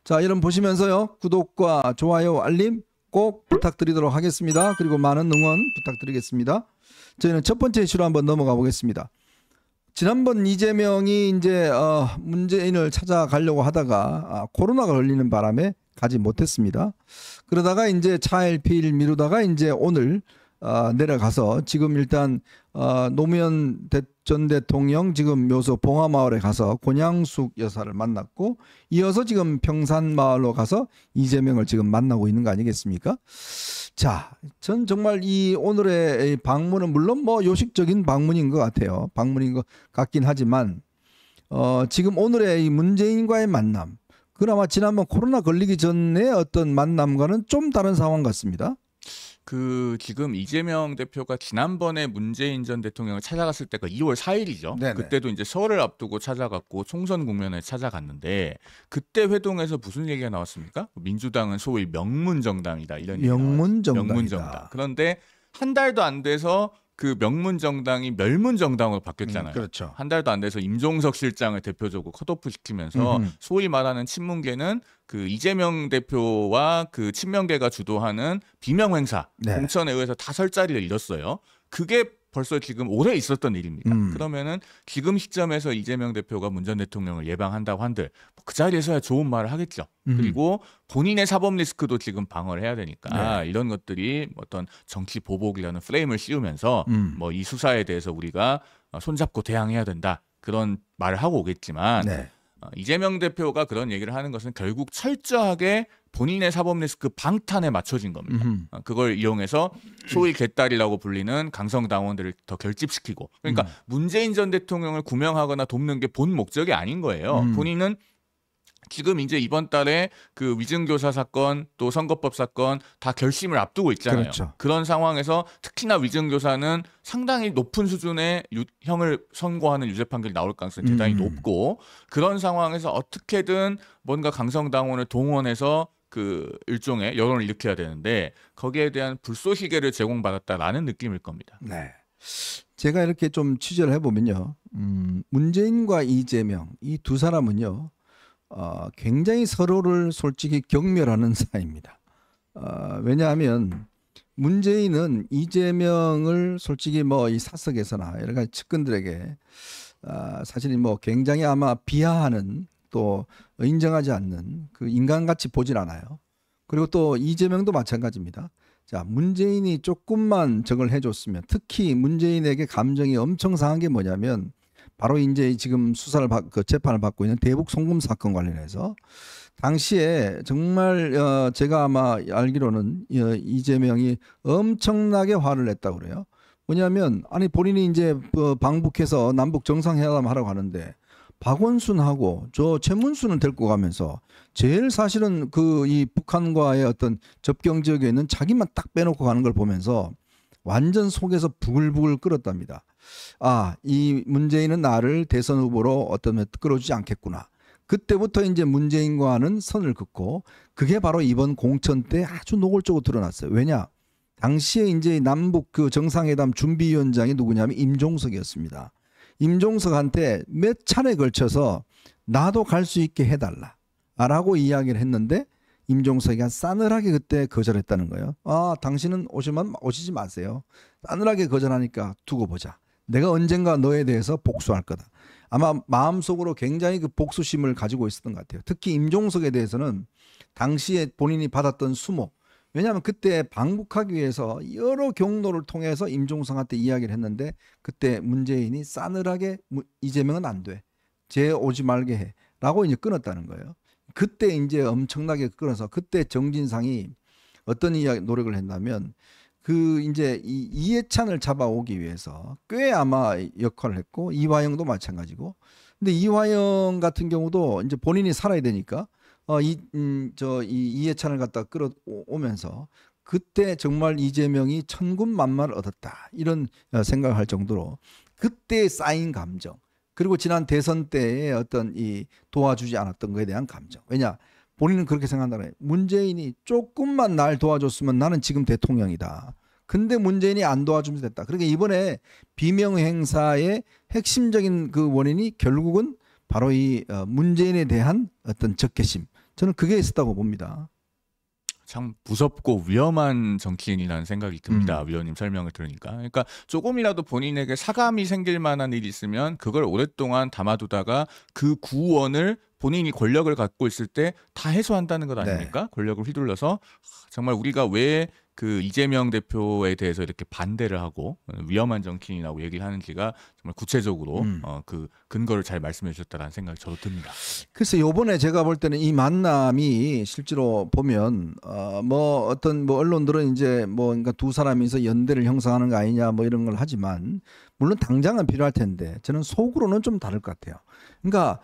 자, 이런 보시면서요. 구독과 좋아요, 알림 꼭 부탁드리도록 하겠습니다. 그리고 많은 응원 부탁드리겠습니다. 저희는 첫 번째 이슈로 한번 넘어가 보겠습니다. 지난번 이재명이 이제 문재인을 찾아가려고 하다가 코로나가 걸리는 바람에 가지 못했습니다. 그러다가 이제 차일피일 미루다가 이제 오늘 내려가서 지금 일단 노무현 전 대통령 지금 묘소 봉화마을에 가서 권양숙 여사를 만났고, 이어서 지금 평산마을로 가서 이재명을 지금 만나고 있는 거 아니겠습니까? 자, 전 정말 이 오늘의 방문은 물론 뭐 요식적인 방문인 것 같아요. 방문인 것 같긴 하지만 지금 오늘의 이 문재인과의 만남, 그나마 지난번 코로나 걸리기 전에 어떤 만남과는 좀 다른 상황 같습니다. 지금 이재명 대표가 지난번에 문재인 전 대통령을 찾아갔을 때가 2월 4일이죠. 네네. 그때도 이제 설을 앞두고 찾아갔고 총선 국면에 찾아갔는데, 그때 회동에서 무슨 얘기가 나왔습니까? 민주당은 소위 명문정당이다, 이런 얘기가 명문정당이다. 명문정당. 그런데 한 달도 안 돼서 그 명문정당이 멸문정당으로 바뀌었잖아요. 그렇죠. 한 달도 안 돼서 임종석 실장을 대표적으로 컷오프 시키면서 소위 말하는 친문계는 그 이재명 대표와 그 친명계가 주도하는 비명 행사, 네. 공천에 의해서 다 설 자리를 잃었어요. 그게 벌써 지금 오래 있었던 일입니다. 그러면은 지금 시점에서 이재명 대표가 문 전 대통령을 예방한다고 한들 그 자리에서야 좋은 말을 하겠죠. 그리고 본인의 사법 리스크도 지금 방어를 해야 되니까 이런 것들이 어떤 정치 보복이라는 프레임을 씌우면서 뭐 이 수사에 대해서 우리가 손잡고 대항해야 된다, 그런 말을 하고 오겠지만 이재명 대표가 그런 얘기를 하는 것은 결국 철저하게 본인의 사법 리스크 방탄에 맞춰진 겁니다. 그걸 이용해서 소위 개딸이라고 불리는 강성당원들을 더 결집시키고, 그러니까 문재인 전 대통령을 구명하거나 돕는 게 본 목적이 아닌 거예요. 본인은 지금 이제 이번 달에 그 위증교사 사건, 또 선거법 사건 다 결심을 앞두고 있잖아요. 그렇죠. 그런 상황에서 특히나 위증교사는 상당히 높은 수준의 형을 선고하는 유죄 판결이 나올 가능성이 대단히 높고, 그런 상황에서 어떻게든 뭔가 강성당원을 동원해서 그 일종의 여론을 일으켜야 되는데, 거기에 대한 불쏘시개를 제공받았다라는 느낌일 겁니다. 네. 제가 이렇게 좀 취재를 해보면요, 문재인과 이재명 이 두 사람은요, 굉장히 서로를 솔직히 경멸하는 사이입니다. 왜냐하면 문재인은 이재명을 솔직히 뭐 이 사석에서나 여러 가지 측근들에게 사실 뭐 굉장히 아마 비하하는, 또 인정하지 않는, 그 인간같이 보질 않아요. 그리고 또 이재명도 마찬가지입니다. 자, 문재인이 조금만 저걸 해줬으면, 특히 문재인에게 감정이 엄청 상한 게 뭐냐면 바로 이제 지금 수사를 재판을 받고 있는 대북 송금 사건 관련해서 당시에 정말 제가 아마 알기로는 이재명이 엄청나게 화를 냈다고 그래요. 뭐냐면 아니 본인이 이제 방북해서 남북 정상회담 하라고 하는데 박원순하고 저 최문순을 데리고 가면서 제일 사실은 이 북한과의 어떤 접경 지역에 있는 자기만 딱 빼놓고 가는 걸 보면서 완전 속에서 부글부글 끓었답니다. 아, 이 문재인은 나를 대선 후보로 어떤 끌어주지 않겠구나. 그때부터 이제 문재인과는 선을 긋고, 그게 바로 이번 공천 때 아주 노골적으로 드러났어요. 왜냐? 당시에 이제 남북 그 정상회담 준비위원장이 누구냐면 임종석이었습니다. 임종석한테 몇 차례 걸쳐서 나도 갈 수 있게 해달라 라고 이야기를 했는데, 임종석이 싸늘하게 그때 거절했다는 거예요. 아, 당신은 오시면 오시지 마세요. 싸늘하게 거절하니까 두고 보자. 내가 언젠가 너에 대해서 복수할 거다. 아마 마음속으로 굉장히 그 복수심을 가지고 있었던 것 같아요. 특히 임종석에 대해서는 당시에 본인이 받았던 수모, 왜냐하면 그때 방북하기 위해서 여러 경로를 통해서 임종석한테 이야기를 했는데, 그때 문재인이 싸늘하게 이재명은 안 돼, 쟤 오지 말게 해 라고 이제 끊었다는 거예요. 그때 이제 엄청나게 끊어서, 그때 정진상이 어떤 노력을 했냐면 이제 이해찬을 잡아오기 위해서 꽤 아마 역할을 했고, 이화영도 마찬가지고. 근데 이화영 같은 경우도 이제 본인이 살아야 되니까 이해찬을 갖다 끌어오면서 그때 정말 이재명이 천군만마를 얻었다, 이런 생각을 할 정도로 그때 쌓인 감정, 그리고 지난 대선 때의 어떤 이 도와주지 않았던 것에 대한 감정. 왜냐? 본인은 그렇게 생각한다는 거예요. 문재인이 조금만 날 도와줬으면 나는 지금 대통령이다. 근데 문재인이 안 도와주면서 됐다. 그러니까 이번에 비명 행사의 핵심적인 그 원인이 결국은 바로 이 문재인에 대한 어떤 적개심, 저는 그게 있었다고 봅니다. 참 무섭고 위험한 정치인이라는 생각이 듭니다. 위원님 설명을 들으니까. 그러니까 조금이라도 본인에게 사감이 생길 만한 일이 있으면 그걸 오랫동안 담아두다가 그 구원을 본인이 권력을 갖고 있을 때 다 해소한다는 것 아닙니까? 권력을 휘둘러서 정말 우리가 왜 그 이재명 대표에 대해서 이렇게 반대를 하고 위험한 정치인이라고 얘기를 하는지가 정말 구체적으로 그 근거를 잘 말씀해 주셨다는 생각이 저도 듭니다. 글쎄 요번에 제가 볼 때는 이 만남이 실제로 보면 뭐 어떤 뭐 언론들은 이제 뭐 그러니까 두 사람이서 연대를 형성하는 거 아니냐 뭐 이런 걸 하지만 물론 당장은 필요할 텐데 저는 속으로는 좀 다를 것 같아요. 그러니까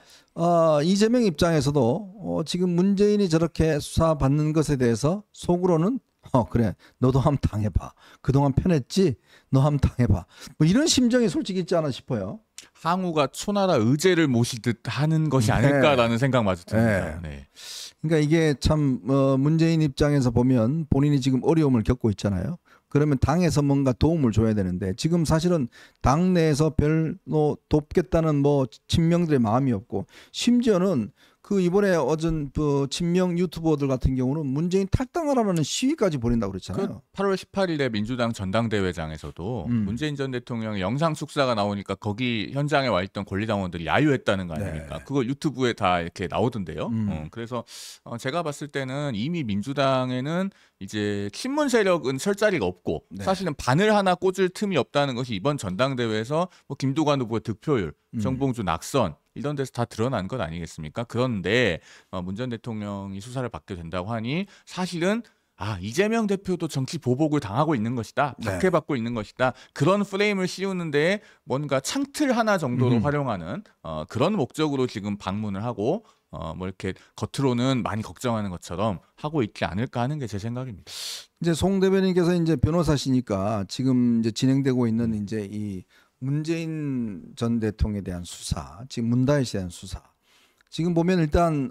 이재명 입장에서도 지금 문재인이 저렇게 수사받는 것에 대해서 속으로는 그래 너도 한번 당해봐. 그동안 편했지? 너 한번 당해봐. 뭐 이런 심정이 솔직히 있지 않아 싶어요. 항우가 초나라 의제를 모시듯 하는 것이 아닐까라는 생각마저 듭니다. 네. 그러니까 이게 참 문재인 입장에서 보면 본인이 지금 어려움을 겪고 있잖아요. 그러면 당에서 뭔가 도움을 줘야 되는데 지금 사실은 당 내에서 별로 돕겠다는 뭐 친명들의 마음이 없고 심지어는 그 이번에 어전 그 친명 유튜버들 같은 경우는 문재인 탈당하라는 시위까지 벌인다고 그랬잖아요. 그 8월 18일에 민주당 전당대회장에서도 문재인 전 대통령의 영상 축사가 나오니까 거기 현장에 와 있던 권리당원들이 야유했다는 거 아닙니까? 그걸 유튜브에 다 이렇게 나오던데요. 그래서 제가 봤을 때는 이미 민주당에는 이제 친문 세력은 설 자리가 없고 사실은 바늘 하나 꽂을 틈이 없다는 것이 이번 전당대회에서 뭐 김두관 후보의 득표율, 정봉주 낙선 이런 데서 다 드러난 것 아니겠습니까? 그런데 문 전 대통령이 수사를 받게 된다고 하니 사실은 이재명 대표도 정치 보복을 당하고 있는 것이다. 박해받고 있는 것이다. 그런 프레임을 씌우는데 뭔가 창틀 하나 정도로 활용하는 그런 목적으로 지금 방문을 하고 뭐 이렇게 겉으로는 많이 걱정하는 것처럼 하고 있지 않을까 하는 게 제 생각입니다. 이제 송 대변인께서 이제 변호사시니까 지금 이제 진행되고 있는 이제 이 문재인 전 대통령에 대한 수사, 지금 문다혜 씨에 대한 수사. 지금 보면 일단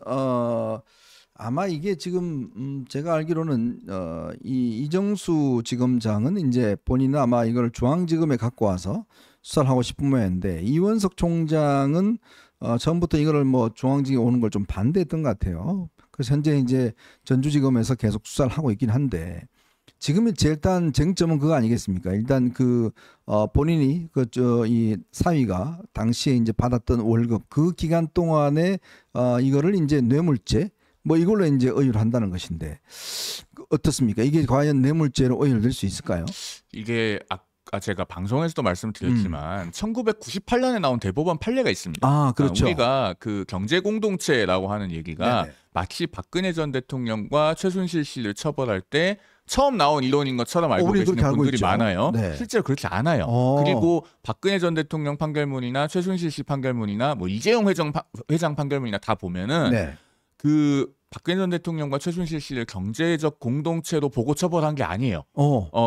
아마 이게 지금 제가 알기로는 이 이정수 지검장은 이제 본인은 아마 이걸 중앙지검에 갖고 와서 수사를 하고 싶은 모양인데 이원석 총장은 처음부터 이거를 뭐 중앙지검에 오는 걸 좀 반대했던 것 같아요. 그래서 현재 이제 전주지검에서 계속 수사를 하고 있긴 한데 지금 일단 쟁점은 그거 아니겠습니까? 일단 그 본인이 이 사위가 당시에 이제 받았던 월급 그 기간 동안에 이거를 이제 뇌물죄 뭐 이걸로 이제 의율 한다는 것인데 어떻습니까? 이게 과연 뇌물죄로 의율될 수 있을까요? 이게 아까 제가 방송에서도 말씀드렸지만 1998년에 나온 대법원 판례가 있습니다. 그렇죠. 우리가 그 경제 공동체라고 하는 얘기가 네네. 마치 박근혜 전 대통령과 최순실 씨를 처벌할 때 처음 나온 이론인 것처럼 알고 우리 계시는 그렇게 알고 분들이 있죠. 많아요. 네. 실제로 그렇지 않아요. 그리고 박근혜 전 대통령 판결문이나 최순실 씨 판결문이나 뭐 이재용 회장 판결문이나 다 보면은 그 박근혜 전 대통령과 최순실 씨를 경제적 공동체로 보고 처벌한 게 아니에요.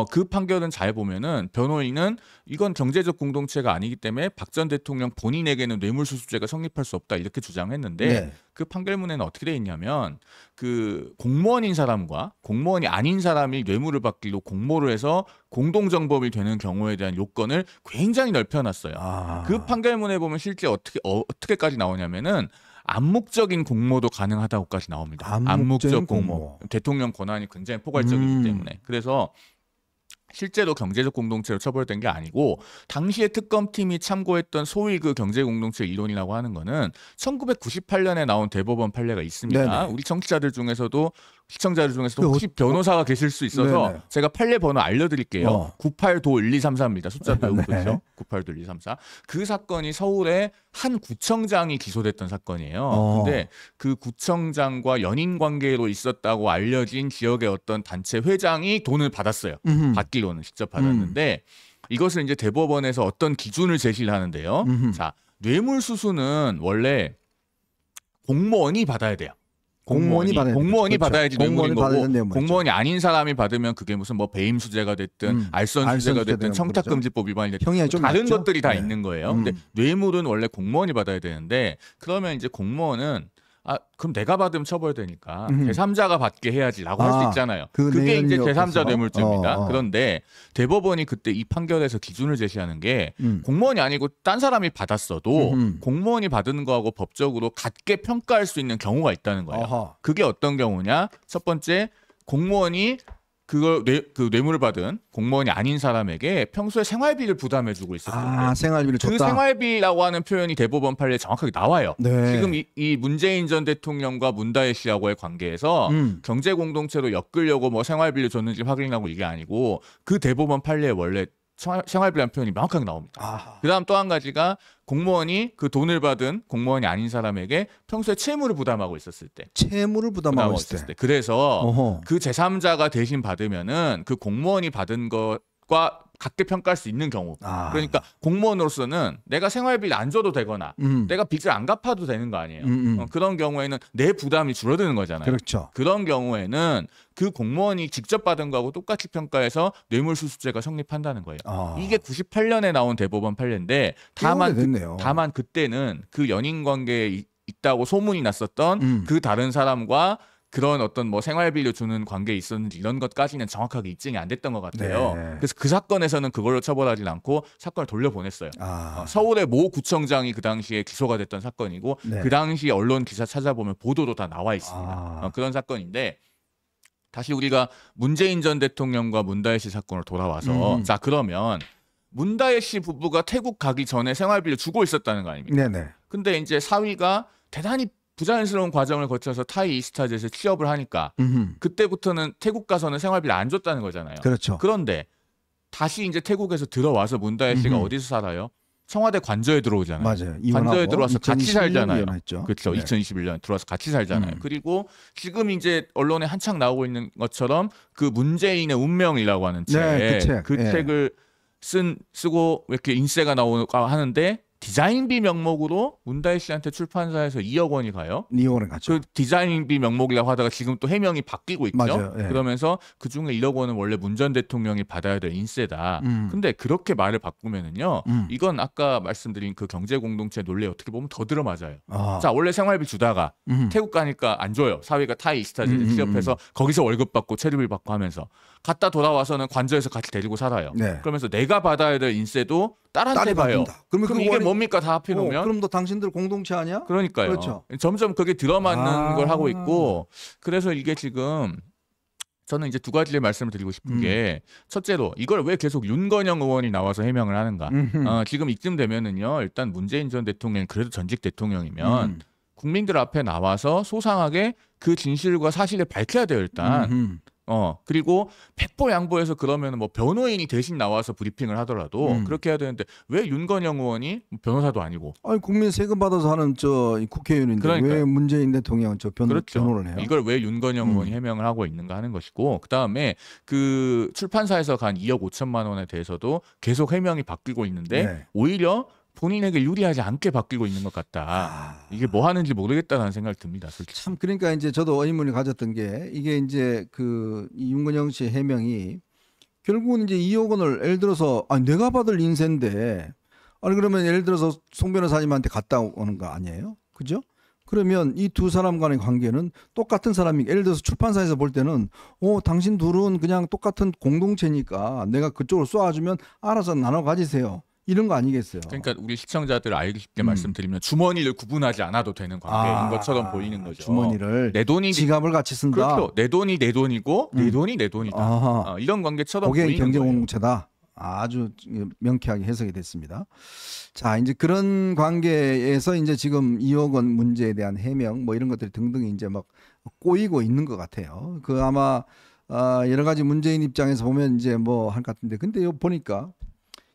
그 판결은 잘 보면은 변호인은 이건 경제적 공동체가 아니기 때문에 박 전 대통령 본인에게는 뇌물수수죄가 성립할 수 없다 이렇게 주장했는데 그 판결문에는 어떻게 돼 있냐면 그 공무원인 사람과 공무원이 아닌 사람이 뇌물을 받기로 공모를 해서 공동정범이 되는 경우에 대한 요건을 굉장히 넓혀놨어요. 그 판결문에 보면 실제 어떻게까지 나오냐면은 암묵적인 공모도 가능하다고까지 나옵니다. 암묵적 공모. 대통령 권한이 굉장히 포괄적이기 때문에. 그래서 실제로 경제적 공동체로 처벌된 게 아니고 당시에 특검팀이 참고했던 소위 그 경제 공동체 이론이라고 하는 거는 1998년에 나온 대법원 판례가 있습니다. 우리 청취자들 중에서도 시청자들 중에서도 혹시 변호사가 계실 수 있어서 제가 판례 번호 알려드릴게요. 98도1234입니다. 숫자 배우고 있죠. 98도1234. 그 사건이 서울의 한 구청장이 기소됐던 사건이에요. 근데 그 구청장과 연인 관계로 있었다고 알려진 지역의 어떤 단체 회장이 돈을 받았어요. 받기로는 직접 받았는데 이것을 이제 대법원에서 어떤 기준을 제시를 하는데요. 자, 뇌물수수는 원래 공무원이 받아야 돼요. 공무원이 받아야지 뇌물인 거고 공무원이 아닌 사람이 받으면 그게 무슨 뭐 배임 수재가 됐든 알선 수재가 됐든 청탁금지법 위반이 됐든 다른 것들이 다 있는 거예요. 근데 뇌물은 원래 공무원이 받아야 되는데 그러면 이제 공무원은 그럼 내가 받으면 처벌되니까 제3자가 받게 해야지라고 할 수 있잖아요. 그게 이제 내용이 제3자 없어서? 뇌물죄입니다. 그런데 대법원이 그때 이 판결에서 기준을 제시하는 게 공무원이 아니고 딴 사람이 받았어도 공무원이 받은 거하고 법적으로 같게 평가할 수 있는 경우가 있다는 거예요. 어허. 그게 어떤 경우냐? 첫 번째, 공무원이 그 뇌물을 받은 공무원이 아닌 사람에게 평소에 생활비를 부담해주고 있었을 때 생활비를 그 줬다. 생활비라고 하는 표현이 대법원 판례에 정확하게 나와요. 네. 지금 이 문재인 전 대통령과 문다혜 씨하고의 관계에서 경제 공동체로 엮으려고 뭐 생활비를 줬는지 확인하고 이게 아니고 그 대법원 판례에 원래 생활비라는 표현이 명확하게 나옵니다. 그다음 또 한 가지가 공무원이 그 돈을 받은 공무원이 아닌 사람에게 평소에 채무를 부담하고 있었을 때. 채무를 부담하고 있을 때. 그래서 어허. 그 제3자가 대신 받으면은 그 공무원이 받은 것과 같게 평가할 수 있는 경우. 그러니까 공무원으로서는 내가 생활비를 안 줘도 되거나 내가 빚을 안 갚아도 되는 거 아니에요. 그런 경우에는 내 부담이 줄어드는 거잖아요. 그렇죠. 그런 경우에는 그 공무원이 직접 받은 거하고 똑같이 평가해서 뇌물수수죄가 성립한다는 거예요. 이게 98년에 나온 대법원 판례인데 다만 그때는 그 연인 관계에 있다고 소문이 났었던 그 다른 사람과 그런 어떤 뭐 생활비를 주는 관계에 있었는지 이런 것까지는 정확하게 입증이 안 됐던 것 같아요. 네. 그래서 그 사건에서는 그걸로 처벌하지 않고 사건을 돌려보냈어요. 서울의 모 구청장이 그 당시에 기소가 됐던 사건이고 네. 그 당시 언론 기사 찾아보면 보도도 다 나와 있습니다. 그런 사건인데 다시 우리가 문재인 전 대통령과 문다혜 씨 사건으로 돌아와서 자 그러면 문다혜 씨 부부가 태국 가기 전에 생활비를 주고 있었다는 거 아닙니까? 네네. 근데 이제 사위가 대단히 부자연스러운 과정을 거쳐서 타이 이스타jet에 취업을 하니까 그때부터는 태국 가서는 생활비를 안 줬다는 거잖아요. 그렇죠. 그런데 다시 이제 태국에서 들어와서 문다혜 씨가 어디서 살아요? 청와대 관저에 들어오잖아요. 맞아요. 관저에 들어와서 같이 살잖아요. 이혼했죠. 그렇죠. 네. 2021년 들어와서 같이 살잖아요. 그리고 지금 이제 언론에 한창 나오고 있는 것처럼 그 문재인의 운명이라고 하는 책, 네, 그 책을 쓰고 이렇게 인쇄가 나오고 하는데 디자인비 명목으로 문다혜 씨한테 출판사에서 2억 원이 가요. 2억 원을 갔죠. 그 디자인비 명목이라고 하다가 지금 또 해명이 바뀌고 있죠. 맞아요. 예. 그러면서 그 중에 1억 원은 원래 문 전 대통령이 받아야 될 인세다. 근데 그렇게 말을 바꾸면은요, 이건 아까 말씀드린 그 경제 공동체 논리에 어떻게 보면 더 들어맞아요. 자, 원래 생활비 주다가 태국 가니까 안 줘요. 사위가 타이 이스타jet에 취업해서 거기서 월급 받고 체류비 받고 하면서 갔다 돌아와서는 관저에서 같이 데리고 살아요. 네. 그러면서 내가 받아야 될 인세도 딸한테 봐요. 그럼 이게 뭡니까 다 합해놓으면? 그럼 너 당신들 공동체 아니야? 그러니까요. 그렇죠. 점점 그게 들어맞는 걸 하고 있고 그래서 이게 지금 저는 이제 두 가지를 말씀을 드리고 싶은 게 첫째로 이걸 왜 계속 윤건영 의원이 나와서 해명을 하는가. 지금 이쯤 되면은요. 일단 문재인 전 대통령이 그래도 전직 대통령이면 국민들 앞에 나와서 소상하게 그 진실과 사실을 밝혀야 돼요. 일단. 그리고 백보양보해서 그러면 뭐 변호인이 대신 나와서 브리핑을 하더라도 그렇게 해야 되는데 왜 윤건영 의원이 변호사도 아니고 국민 세금 받아서 하는 저 국회의원인데 그러니까요. 왜 문재인 대통령 그렇죠. 변호를 해요? 이걸 왜 윤건영 의원이 해명을 하고 있는가 하는 것이고 그다음에 그 출판사에서 간 2억 5천만 원에 대해서도 계속 해명이 바뀌고 있는데 네. 오히려 본인에게 유리하지 않게 바뀌고 있는 것 같다. 이게 뭐 하는지 모르겠다는 생각이 듭니다. 솔직히. 참 그러니까 이제 저도 의문을 가졌던 게 이게 이제 이 윤건영 씨 해명이 결국은 이제 2억 원을 예를 들어서 내가 받을 인세인데 그러면 예를 들어서 송 변호사님한테 갔다 오는 거 아니에요? 그죠? 그러면 이 두 사람 간의 관계는 똑같은 사람이 예를 들어서 출판사에서 볼 때는 당신 둘은 그냥 똑같은 공동체니까 내가 그쪽으로 쏘아주면 알아서 나눠 가지세요. 이런 거 아니겠어요? 그러니까 우리 시청자들 알기 쉽게 말씀드리면 주머니를 구분하지 않아도 되는 관계인 것처럼 보이는 거죠. 주머니를 내 돈이 지갑을 같이 쓴다. 그렇죠. 내 돈이 내 돈이고 내 돈이 내 돈이다. 이런 관계처럼 그게 보이는 경제 거예요. 공동체다. 아주 명쾌하게 해석이 됐습니다. 자, 이제 그런 관계에서 이제 지금 2억 원 문제에 대한 해명 뭐 이런 것들이 등등이 이제 막 꼬이고 있는 것 같아요. 그 아마 여러 가지 문재인 입장에서 보면 이제 뭐 할 것 같은데 근데 요 보니까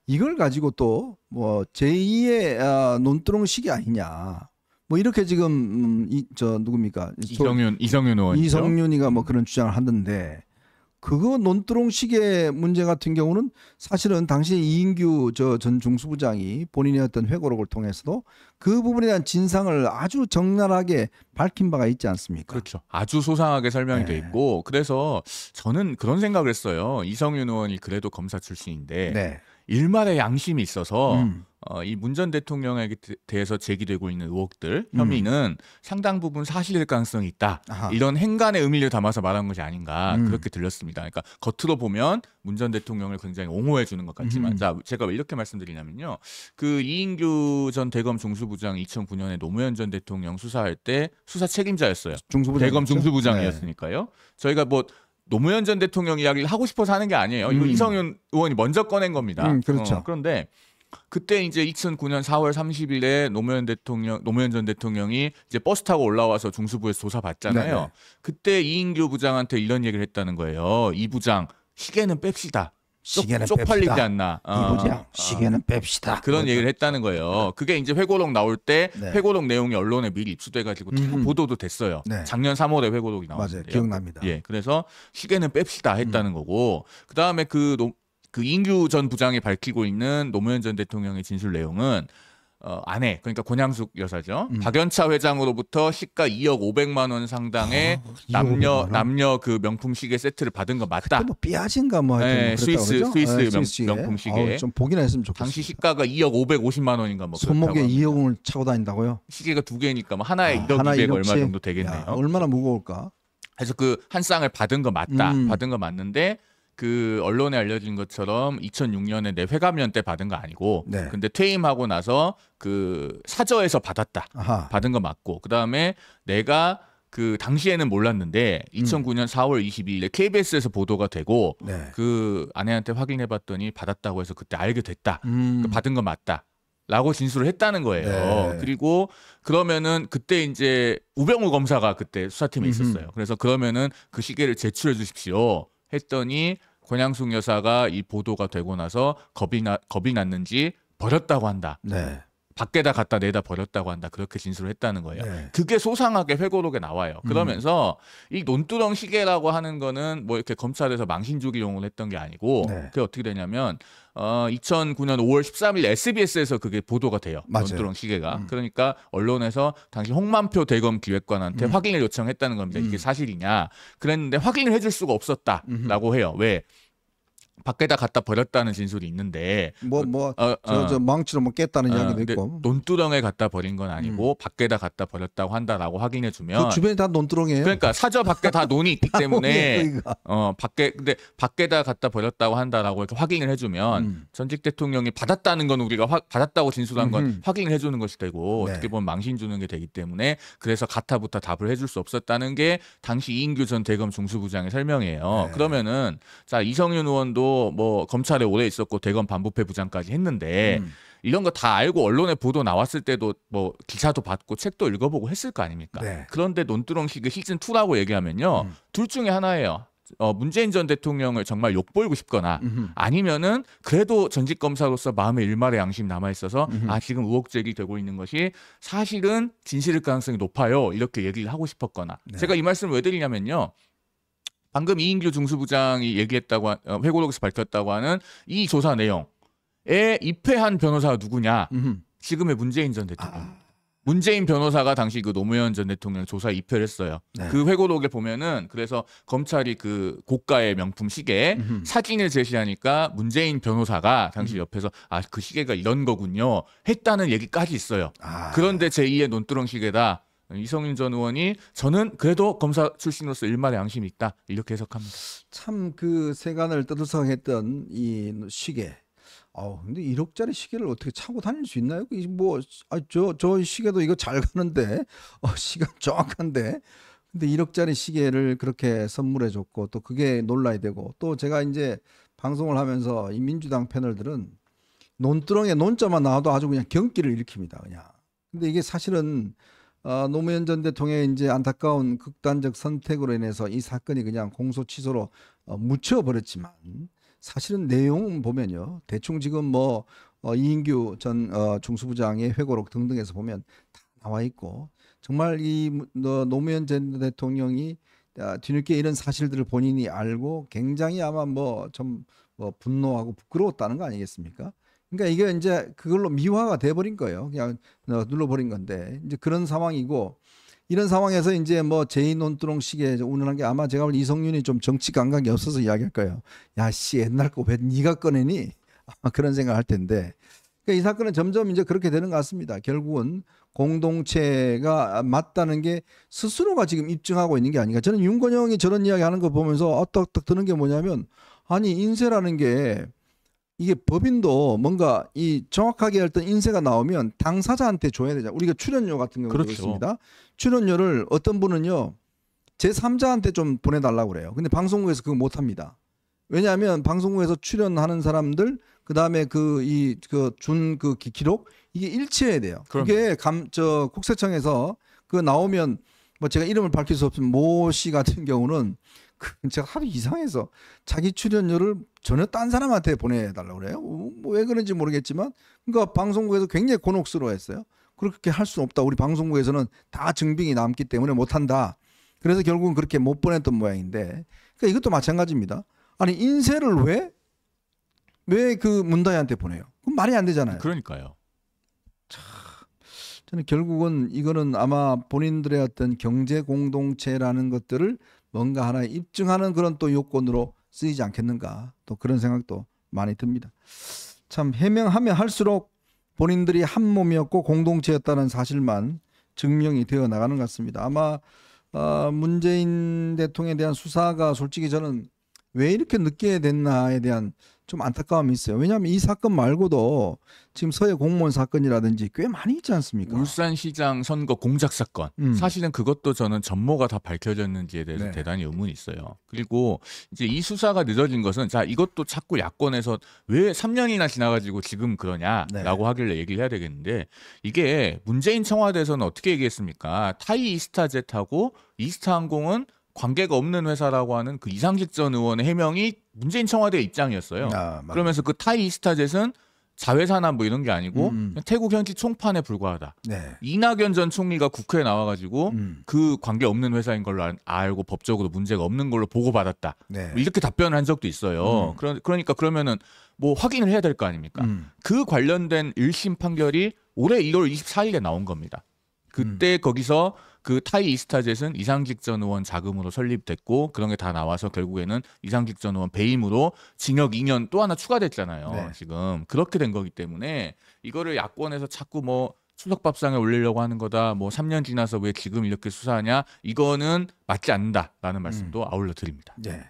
이걸 가지고 또 뭐 제2의 논두렁식이 아니냐. 뭐 이렇게 지금 누굽니까? 이성윤 의원 이성윤이가 뭐 그런 주장을 하던데 그거 논두렁식의 문제 같은 경우는 사실은 당시 이인규 전 중수부장이 본인의 어떤 회고록을 통해서도 그 부분에 대한 진상을 아주 적나라하게 밝힌 바가 있지 않습니까? 그렇죠. 아주 소상하게 설명이 네. 돼 있고 그래서 저는 그런 생각을 했어요. 이성윤 의원이 그래도 검사 출신인데 네. 일말의 양심이 있어서 이 문 전 대통령에 대해서 제기되고 있는 의혹들, 혐의는 상당 부분 사실일 가능성이 있다. 아하. 이런 행간의 의미를 담아서 말한 것이 아닌가 그렇게 들렸습니다. 그러니까 겉으로 보면 문 전 대통령을 굉장히 옹호해 주는 것 같지만 자, 제가 왜 이렇게 말씀드리냐면요. 그 이인규 전 대검 중수부장 2009년에 노무현 전 대통령 수사할 때 수사 책임자였어요. 대검 중수부장이었으니까요. 네. 저희가 뭐 노무현 전 대통령 이야기를 하고 싶어서 하는 게 아니에요. 이거 이성윤 의원이 먼저 꺼낸 겁니다. 그렇죠. 그런데 그때 이제 2009년 4월 30일에 노무현 전 대통령이 이제 버스 타고 올라와서 중수부에서 조사받잖아요. 네네. 그때 이인규 부장한테 이런 얘기를 했다는 거예요. 이 부장 시계는 뺍시다. 시계는 쪽팔리지 뺍시다. 않나. 이 부장 시계는 뺍시다. 그런 얘기를 했다는 거예요. 그게 이제 회고록 나올 때 네. 회고록 내용이 언론에 미리 입수돼가지고 보도도 됐어요. 네. 작년 3월에 회고록이 나왔는데요. 맞아요. 기억납니다. 예, 그래서 시계는 뺍시다 했다는 거고 그 다음에 그 이인규 전 부장이 밝히고 있는 노무현 전 대통령의 진술 내용은 아내 그러니까 권양숙 여사죠. 박연차 회장으로부터 시가 2억 500만 원 상당의 남녀 그 명품 시계 세트를 받은 거 맞다. 뭐 삐아진가 뭐 네, 스위스 명품 시계. 좀 보기나 했으면 좋겠어요. 당시 시가가 2억 550만 원인가 뭐. 손목에 2억 원을 차고 다닌다고요? 시계가 두 개니까 뭐 하나에 1억 200 얼마 정도 되겠네요. 야, 얼마나 무거울까? 그래서 그 한 쌍을 받은 거 맞다. 받은 거 맞는데. 그 언론에 알려진 것처럼 2006년에 내 회감연 때 받은 거 아니고 네. 근데 퇴임하고 나서 그 사저에서 받았다. 아하. 받은 거 맞고 그다음에 내가 그 당시에는 몰랐는데 2009년 4월 22일에 KBS에서 보도가 되고 네. 그 아내한테 확인해 봤더니 받았다고 해서 그때 알게 됐다. 그 받은 거 맞다. 라고 진술을 했다는 거예요. 네. 그리고 그러면은 그때 이제 우병우 검사가 그때 수사팀에 있었어요. 그래서 그러면은 그 시계를 제출해 주십시오. 했더니 권양숙 여사가 이 보도가 되고 나서 겁이 났는지 버렸다고 한다. 네. 밖에다 갖다 내다 버렸다고 한다. 그렇게 진술을 했다는 거예요. 네. 그게 소상하게 회고록에 나와요. 그러면서 이 논두렁 시계라고 하는 거는 뭐 이렇게 검찰에서 망신주기용으로 했던 게 아니고 네. 그게 어떻게 되냐면 2009년 5월 13일 SBS에서 그게 보도가 돼요. 맞아요. 논두렁 시계가. 그러니까 언론에서 당시 홍만표 대검 기획관한테 확인을 요청했다는 겁니다. 이게 사실이냐. 그랬는데 확인을 해줄 수가 없었다라고 해요. 왜? 밖에다 갖다 버렸다는 진술이 있는데 저 망치로 뭐 깼다는 이야기도 있고 논두렁에 갖다 버린 건 아니고 밖에다 갖다 버렸다고 한다라고 확인해 주면 그 주변이 다 논두렁이에요. 그러니까 사저 밖에 다 논이 있기 때문에 근데 밖에다 갖다 버렸다고 한다라고 이렇게 확인을 해주면 전직 대통령이 받았다는 건 우리가 받았다고 진술한 건 확인을 해주는 것이 되고 네. 어떻게 보면 망신 주는 게 되기 때문에 그래서 가타부터 답을 해줄 수 없었다는 게 당시 이인규 전 대검 중수부장의 설명이에요. 네. 그러면은 자 이성윤 의원도 뭐 검찰에 오래 있었고 대검 반부패 부장까지 했는데 이런 거 다 알고 언론에 보도 나왔을 때도 뭐 기사도 받고 책도 읽어보고 했을 거 아닙니까? 네. 그런데 논두렁 시계 시즌 2라고 얘기하면요 둘 중에 하나예요. 문재인 전 대통령을 정말 욕보이고 싶거나 아니면은 그래도 전직 검사로서 마음에 일말의 양심 남아 있어서 지금 의혹 제기되고 있는 것이 사실은 진실일 가능성이 높아요. 이렇게 얘기를 하고 싶었거나 네. 제가 이 말씀을 왜 드리냐면요. 방금 이인규 중수부장이 얘기했다고 회고록에서 밝혔다고 하는 이 조사 내용에 입회한 변호사가 누구냐? 지금의 문재인 전 대통령. 문재인 변호사가 당시 그 노무현 전 대통령 조사에 입회를 했어요. 네. 그 회고록에 보면은 그래서 검찰이 그 고가의 명품 시계 사진을 제시하니까 문재인 변호사가 당시 옆에서 그 시계가 이런 거군요. 했다는 얘기까지 있어요. 그런데 제2의 논두렁 시계다. 이성윤 전 의원이 저는 그래도 검사 출신으로서 일말의 양심이 있다 이렇게 해석합니다. 참 그 세간을 떠들썩했던 이 시계. 근데 1억짜리 시계를 어떻게 차고 다닐 수 있나요? 저 시계도 이거 잘 가는데 시간 정확한데 근데 1억짜리 시계를 그렇게 선물해 줬고 또 그게 논란이 되고 또 제가 이제 방송을 하면서 이 민주당 패널들은 논두렁에 논자만 나와도 아주 그냥 경기를 일으킵니다. 그냥. 근데 이게 사실은 노무현 전 대통령의 이제 안타까운 극단적 선택으로 인해서 이 사건이 그냥 공소 취소로 묻혀버렸지만 사실은 내용 보면요. 대충 지금 이인규 전 중수부장의 회고록 등등에서 보면 다 나와 있고 정말 이 노무현 전 대통령이 뒤늦게 이런 사실들을 본인이 알고 굉장히 아마 좀 분노하고 부끄러웠다는 거 아니겠습니까? 그러니까 이게 이제 그걸로 미화가 돼버린 거예요. 그냥 눌러버린 건데 이제 그런 상황이고 이런 상황에서 이제 제2 논두렁 시계 운운한 게 아마 제가 볼 이성윤이 좀 정치 감각이 없어서 이야기할 거예요. 야, 씨 옛날 거 왜 네가 꺼내니? 그런 생각을 할 텐데 그러니까 이 사건은 점점 이제 그렇게 되는 것 같습니다. 결국은 공동체가 맞다는 게 스스로가 지금 입증하고 있는 게 아닌가. 저는 윤건영이 저런 이야기 하는 거 보면서 어떡 드는 게 뭐냐면 아니 인쇄라는 게 이게 법인도 뭔가 이 정확하게 어떤 인쇄가 나오면 당사자한테 줘야 되잖아요. 우리가 출연료 같은 경우도 그렇죠. 있습니다. 출연료를 어떤 분은요 제3자한테 좀 보내달라고 그래요. 근데 방송국에서 그거 못합니다. 왜냐하면 방송국에서 출연하는 사람들 그다음에 준 기록 이게 일치해야 돼요. 그게 국세청에서 그 나오면 뭐 제가 이름을 밝힐 수 없지만 모 씨 같은 경우는 제가 하도 이상해서 자기 출연료를 전혀 딴 사람한테 보내달라고 그래요. 뭐 왜 그런지 모르겠지만 그러니까 방송국에서 굉장히 곤혹스러워했어요. 그렇게 할 수는 없다. 우리 방송국에서는 다 증빙이 남기 때문에 못한다. 그래서 결국은 그렇게 못 보냈던 모양인데 그러니까 이것도 마찬가지입니다. 아니 인쇄를 왜 그 문다희한테 보내요? 그건 말이 안 되잖아요. 그러니까요. 저는 결국은 이거는 아마 본인들의 어떤 경제 공동체라는 것들을 뭔가 하나 입증하는 그런 또 요건으로 쓰이지 않겠는가 또 그런 생각도 많이 듭니다. 참 해명하면 할수록 본인들이 한 몸이었고 공동체였다는 사실만 증명이 되어 나가는 것 같습니다. 아마 문재인 대통령에 대한 수사가 솔직히 저는 왜 이렇게 늦게 됐나에 대한 좀 안타까움이 있어요. 왜냐하면 이 사건 말고도 지금 서해 공무원 사건이라든지 꽤 많이 있지 않습니까? 울산시장 선거 공작 사건. 사실은 그것도 저는 전모가 다 밝혀졌는지에 대해서 네. 대단히 의문이 있어요. 그리고 이제 이 수사가 늦어진 것은 자 이것도 자꾸 야권에서 왜 3년이나 지나가지고 지금 그러냐라고 네. 하길래 얘기를 해야 되겠는데 이게 문재인 청와대에서는 어떻게 얘기했습니까? 타이 이스타젯하고 이스타항공은 관계가 없는 회사라고 하는 그 이상직 전 의원의 해명이 문재인 청와대의 입장이었어요. 그러면서 그 타이 이스타젯은 자회사나 뭐 이런 게 아니고 그냥 태국 현지 총판에 불과하다. 네. 이낙연 전 총리가 국회에 나와가지고 그 관계 없는 회사인 걸로 알고 법적으로 문제가 없는 걸로 보고받았다. 네. 뭐 이렇게 답변을 한 적도 있어요. 그러니까 그러면은 뭐 확인을 해야 될 거 아닙니까? 그 관련된 1심 판결이 올해 1월 24일에 나온 겁니다. 그때 거기서 그 타이 이스타젯은 이상직 전 의원 자금으로 설립됐고 그런 게 다 나와서 결국에는 이상직 전 의원 배임으로 징역 2년 또 하나 추가됐잖아요. 네. 지금 그렇게 된 거기 때문에 이거를 야권에서 자꾸 뭐 추석밥상에 올리려고 하는 거다. 뭐 3년 지나서 왜 지금 이렇게 수사하냐? 이거는 맞지 않는다라는 말씀도 아울러 드립니다. 네.